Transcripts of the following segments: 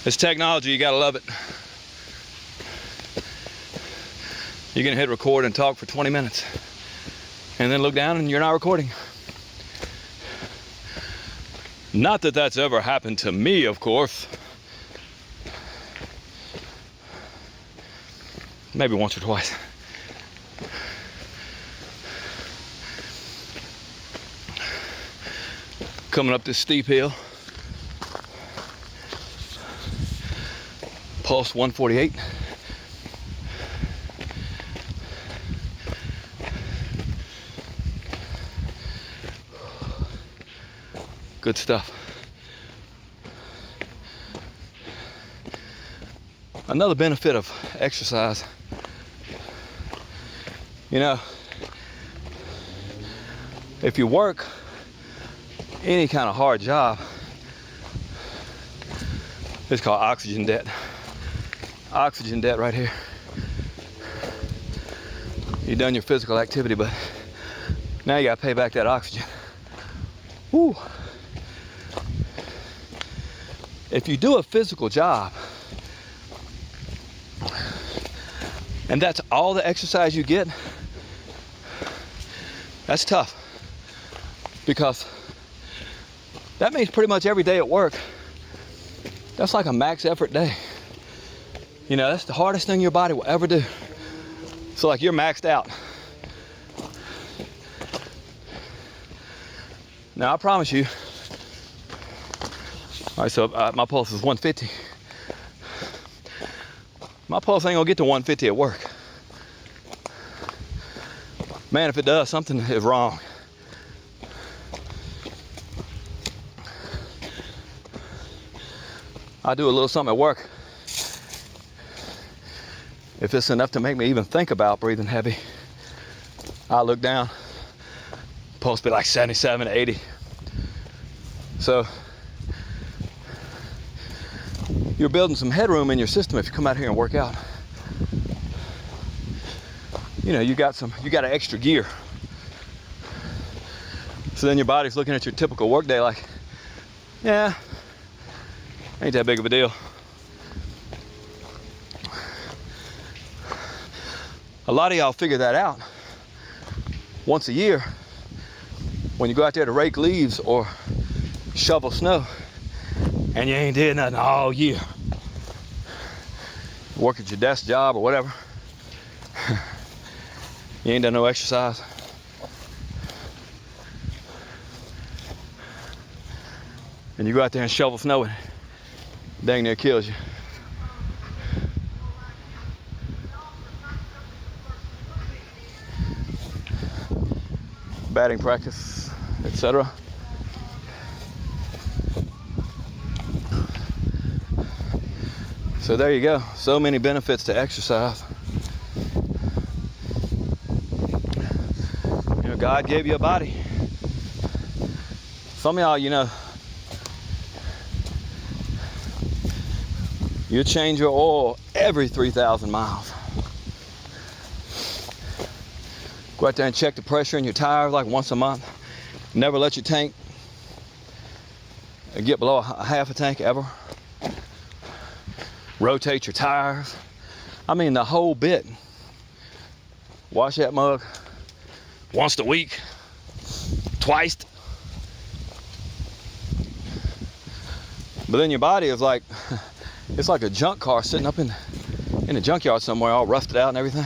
It's technology, you gotta love it. You can hit record and talk for 20 minutes and then look down and you're not recording. Not that that's ever happened to me, of course. Maybe once or twice. Coming up this steep hill. Pulse 148. Good stuff. Another benefit of exercise, you know, if you work any kind of hard job, it's called oxygen debt. Oxygen debt right here. You've done your physical activity, but now you gotta pay back that oxygen. Woo. If you do a physical job, and that's all the exercise you get, that's tough. Because that means pretty much every day at work, that's like a max effort day. You know, that's the hardest thing your body will ever do. So like you're maxed out. Now I promise you, all right, so my pulse is 150. My pulse ain't gonna get to 150 at work. Man, if it does, something is wrong. I do a little something at work. If it's enough to make me even think about breathing heavy, I look down, pulse be like 77, 80. So you're building some headroom in your system if you come out here and work out. You know, you got an extra gear. So then your body's looking at your typical work day like, yeah, ain't that big of a deal. A lot of y'all figure that out once a year when you go out there to rake leaves or shovel snow and you ain't did nothing all year. Work at your desk job or whatever. You ain't done no exercise. And you go out there and shovel snow and it dang near kills you. Batting practice, etc. So there you go. So many benefits to exercise. You know, God gave you a body. Some of y'all, you know, you change your oil every 3,000 miles. Go out there and check the pressure in your tires like once a month. Never let your tank get below a half a tank ever. Rotate your tires. I mean the whole bit. Wash that mug once a week, twice. But then your body is like, it's like a junk car sitting up in the junkyard somewhere, all rusted out and everything.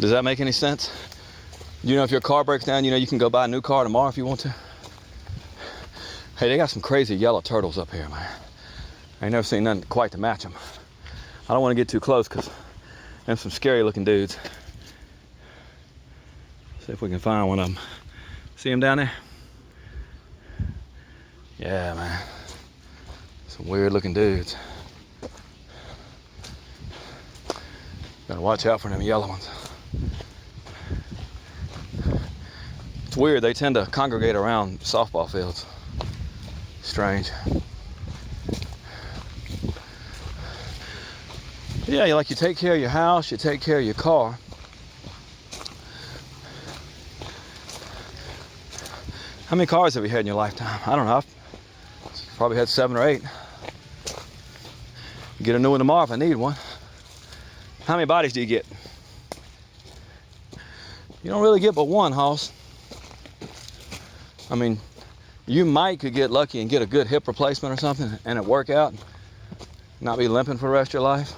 Does that make any sense? You know, if your car breaks down, you know, you can go buy a new car tomorrow if you want to. Hey, they got some crazy yellow turtles up here, man. I ain't never seen nothing quite to match them. I don't want to get too close because there's some scary looking dudes. See if we can find one of them. See them down there? Yeah, man. Some weird looking dudes. Gotta watch out for them yellow ones. It's weird, they tend to congregate around softball fields. Strange. Yeah, you take care of your house, you take care of your car. How many cars have you had in your lifetime? I don't know. I've probably had 7 or 8. Get a new one tomorrow if I need one. How many bodies do you get? You don't really get but one, Hoss. I mean, you could get lucky and get a good hip replacement or something and it work out, not be limping for the rest of your life.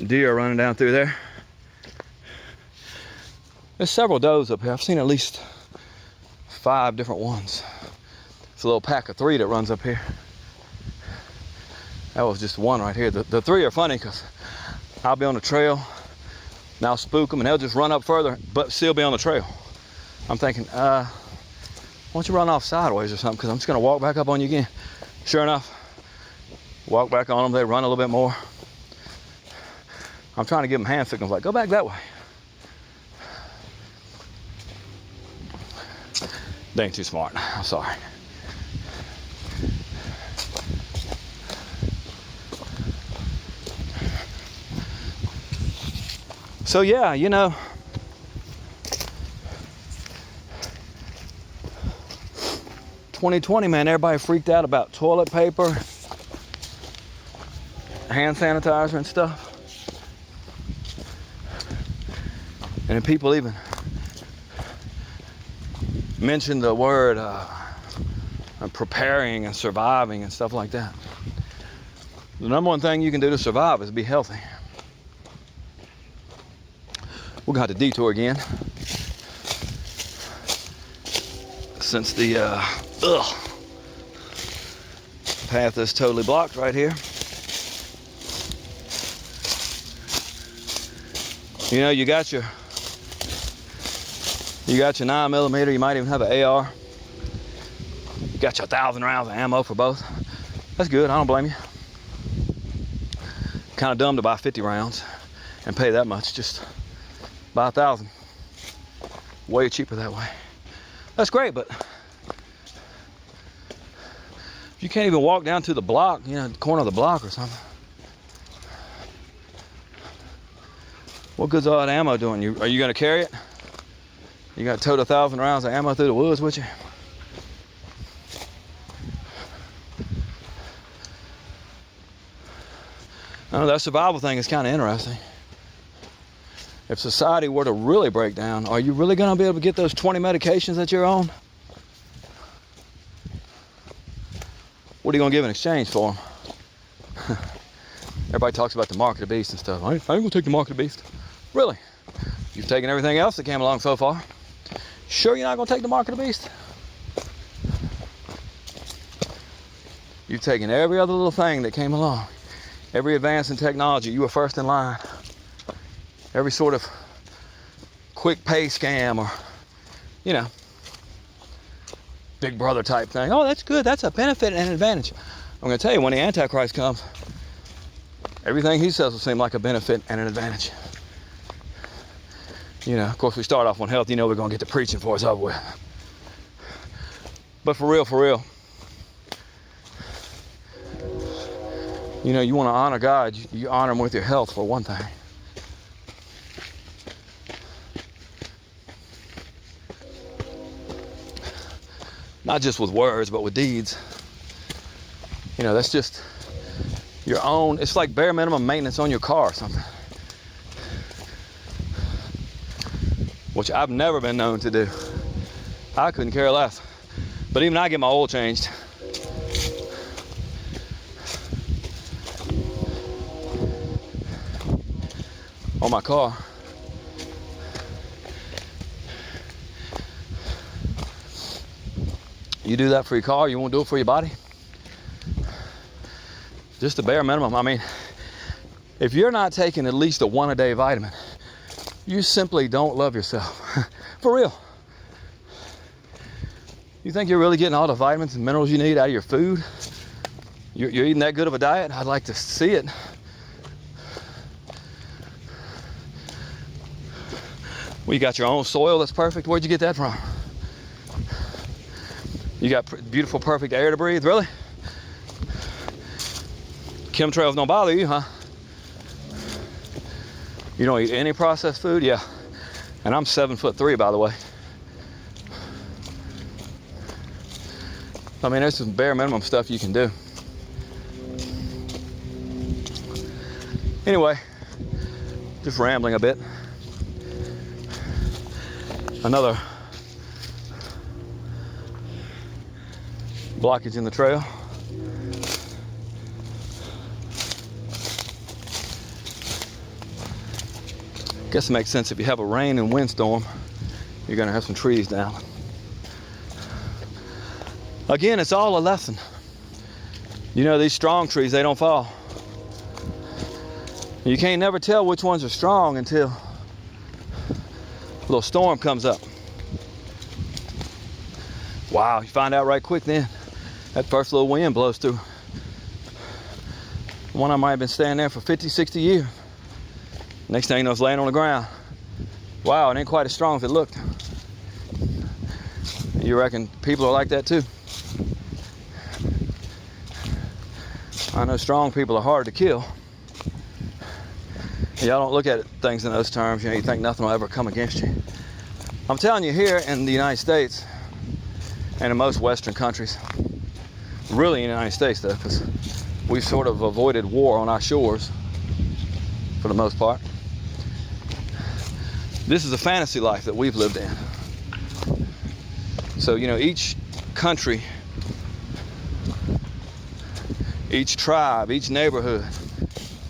Deer running down through there. There's several does up here. I've seen at least 5 different ones. It's a little pack of 3 that runs up here. That was just one right here. The 3 are funny because I'll be on the trail and I'll spook them and they'll just run up further but still be on the trail. I'm thinking, why don't you run off sideways or something, because I'm just going to walk back up on you again. Sure enough, walk back on them, they run a little bit more. I'm trying to give them hand signals like, go back that way. They ain't too smart. I'm sorry. So yeah, you know, ...2020, man, everybody freaked out about toilet paper, hand sanitizer and stuff. And then people even mentioned the word preparing and surviving and stuff like that. The number one thing you can do to survive is be healthy. We're going to have to detour again. Since the path is totally blocked right here. You know, you got your 9mm, you might even have an AR. You got your 1,000 rounds of ammo for both. That's good, I don't blame you. Kind of dumb to buy 50 rounds and pay that much, just buy 1,000. Way cheaper that way. That's great, but if you can't even walk down to the block, you know, the corner of the block or something, what good's all that ammo doing? Are you gonna carry it? You got to tote 1,000 rounds of ammo through the woods with you? I know that survival thing is kind of interesting. If society were to really break down, are you really gonna be able to get those 20 medications that you're on? What are you gonna give in exchange for them? Everybody talks about the mark of the beast and stuff. I ain't gonna take the mark of the beast. Really? You've taken everything else that came along so far. Sure you're not gonna take the mark of the beast? You've taken every other little thing that came along. Every advance in technology, you were first in line. Every sort of quick pay scam or, you know, Big Brother type thing. Oh, that's good. That's a benefit and an advantage. I'm going to tell you, when the Antichrist comes, everything he says will seem like a benefit and an advantage. You know, of course, we start off on health. You know, we're going to get to preaching before it's over with. But for real, you know, you want to honor God, you honor him with your health for one thing. Not just with words, but with deeds. You know, that's just your own, it's like bare minimum maintenance on your car or something. Which I've never been known to do. I couldn't care less. But even I get my oil changed. On my car. You do that for your car, you won't do it for your body? Just the bare minimum. I mean, if you're not taking at least a 1-a-day vitamin, you simply don't love yourself. For real. You think you're really getting all the vitamins and minerals you need out of your food? You're eating that good of a diet? I'd like to see it. Well, you got your own soil that's perfect. Where'd you get that from? You got beautiful, perfect air to breathe, really? Chemtrails don't bother you, huh? You don't eat any processed food? Yeah. And I'm 7'3", by the way. I mean, there's some bare minimum stuff you can do. Anyway, just rambling a bit. Another blockage in the trail. Guess it makes sense if you have a rain and windstorm, you're gonna have some trees down. Again, it's all a lesson. You know, these strong trees, they don't fall. You can't never tell which ones are strong until a little storm comes up. Wow, you find out right quick then. That first little wind blows through. One I might have been standing there for 50, 60 years. Next thing you know, it's laying on the ground. Wow, it ain't quite as strong as it looked. You reckon people are like that too? I know strong people are hard to kill. Y'all don't look at things in those terms. You know, you think nothing will ever come against you. I'm telling you, here in the United States and in most Western countries, really in the United States though, because we've sort of avoided war on our shores for the most part. This is a fantasy life that we've lived in. So, you know, each country, each tribe, each neighborhood,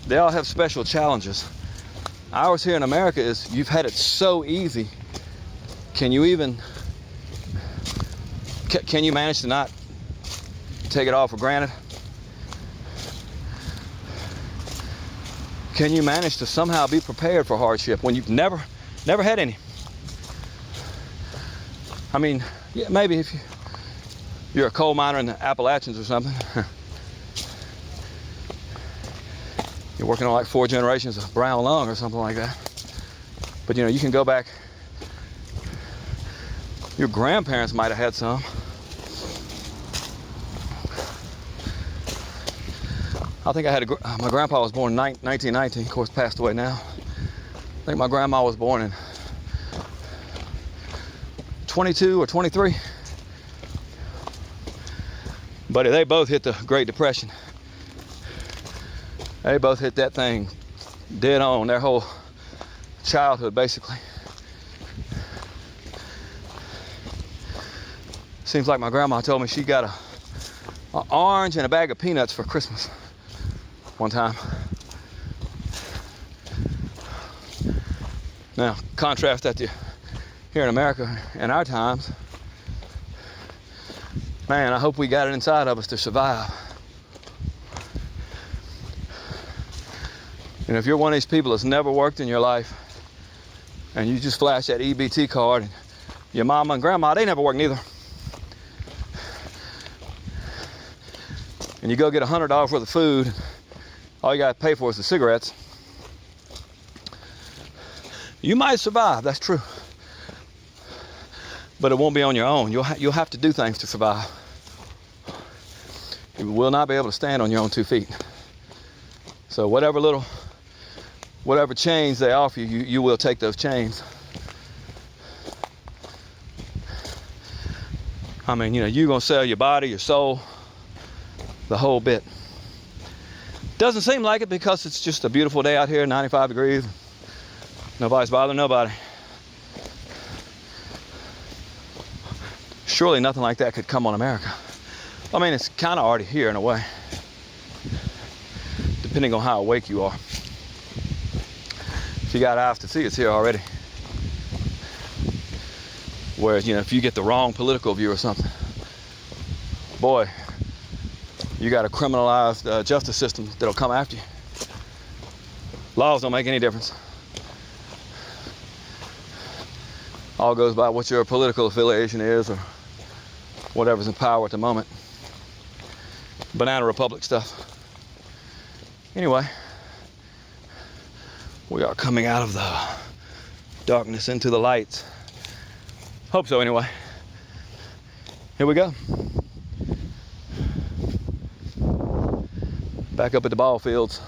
they all have special challenges. Ours here in America is, you've had it so easy. Can you even, can you manage to not take it all for granted? Can you manage to somehow be prepared for hardship when you've never had any? I mean, yeah, maybe if you're a coal miner in the Appalachians or something. You're working on like 4 generations of brown lung or something like that. But you know, you can go back. Your grandparents might have had some. I think I had my grandpa was born in 1919, of course passed away now. I think my grandma was born in 22 or 23. But they both hit the Great Depression. They both hit that thing dead on, their whole childhood basically. Seems like my grandma told me she got an orange and a bag of peanuts for Christmas one time. Now, contrast that to here in America in our times. Man, I hope we got it inside of us to survive. And if you're one of these people that's never worked in your life and you just flash that EBT card, and your mama and grandma, they never worked neither. And you go get $100 worth of food, all you gotta pay for is the cigarettes. You might survive, that's true. But it won't be on your own. You'll have to do things to survive. You will not be able to stand on your own 2 feet. So whatever chains they offer you, you will take those chains. I mean, you know, you're gonna sell your body, your soul, the whole bit. Doesn't seem like it because it's just a beautiful day out here, 95 degrees. Nobody's bothering nobody. Surely nothing like that could come on America. I mean, it's kind of already here in a way, depending on how awake you are. If you got eyes to see, it's here already. Whereas, you know, if you get the wrong political view or something, boy, you got a criminalized justice system that'll come after you. Laws don't make any difference. All goes by what your political affiliation is or whatever's in power at the moment. Banana Republic stuff. Anyway, we are coming out of the darkness into the lights. Hope so anyway. Here we go. Back up at the ball fields.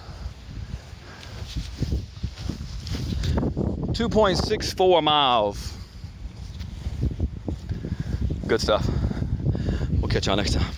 2.64 miles. Good stuff. We'll catch y'all next time.